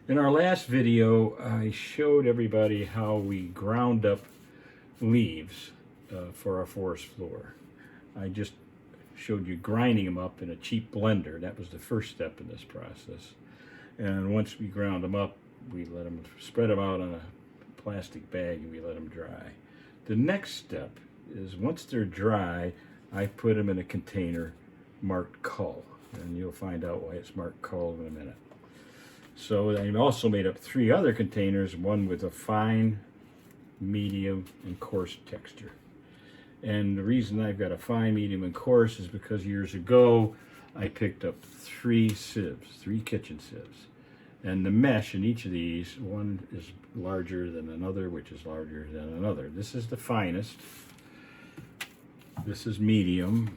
In our last video, I showed everybody how we ground up leaves for our forest floor. I just showed you grinding them up in a cheap blender. That was the first step in this process. And once we ground them up, we let them spread them out on a plastic bag and we let them dry. The next step is once they're dry, I put them in a container marked cull. And you'll find out why it's marked cull in a minute. So I also made up 3 other containers, one with a fine, medium, and coarse texture. And the reason I've got a fine, medium, and coarse is because years ago I picked up 3 sieves, 3 kitchen sieves. And the mesh in each of these, one is larger than another, which is larger than another. This is the finest, this is medium,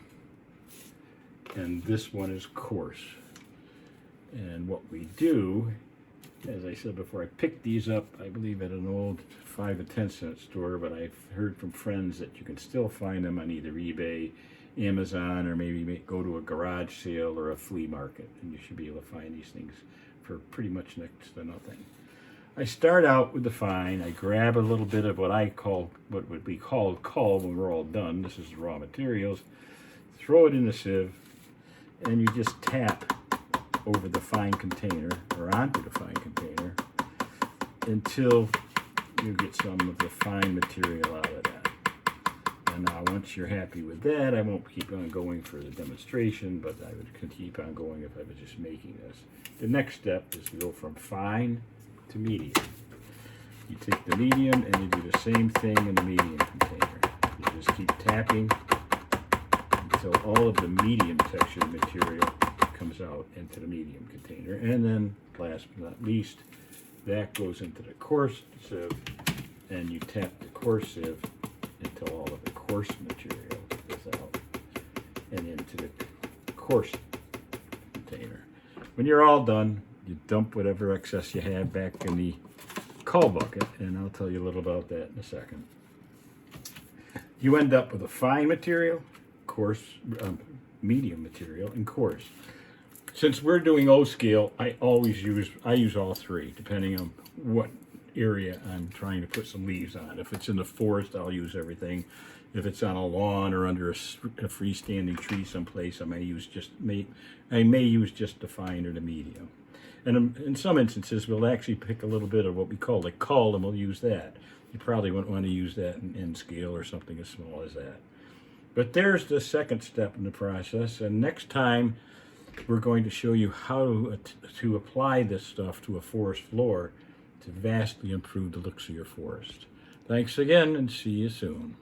and this one is coarse. And what we do, as I said before, I picked these up, I believe, at an old 5 and 10 cent store, but I've heard from friends that you can still find them on either eBay, Amazon, or maybe go to a garage sale or a flea market, and you should be able to find these things for pretty much next to nothing. I start out with the fine. I grab a little bit of what would be called cull when we're all done. This is the raw materials. Throw it in the sieve, and you just tap over the fine container or onto the fine container until you get some of the fine material out of that. And now once you're happy with that, I won't keep on going for the demonstration, but I would keep on going if I was just making this. The next step is to go from fine to medium. You take the medium and you do the same thing in the medium container. You just keep tapping until all of the medium textured material comes out into the medium container. And then last but not least, that goes into the coarse sieve, and you tap the coarse sieve until all of the coarse material is out and into the coarse container. When you're all done, you dump whatever excess you have back in the cull bucket, and I'll tell you a little about that in a second. You end up with a fine material, coarse, medium material, and coarse. Since we're doing O scale, I use all 3, depending on what area I'm trying to put some leaves on. If it's in the forest, I'll use everything. If it's on a lawn or under a freestanding tree someplace, I may use just the fine or the medium. And in some instances, we'll actually pick a little bit of what we call the cull, and we'll use that. You probably wouldn't want to use that in N scale or something as small as that. But there's the second step in the process, and next time we're going to show you how to apply this stuff to a forest floor to vastly improve the looks of your forest. Thanks again, and see you soon.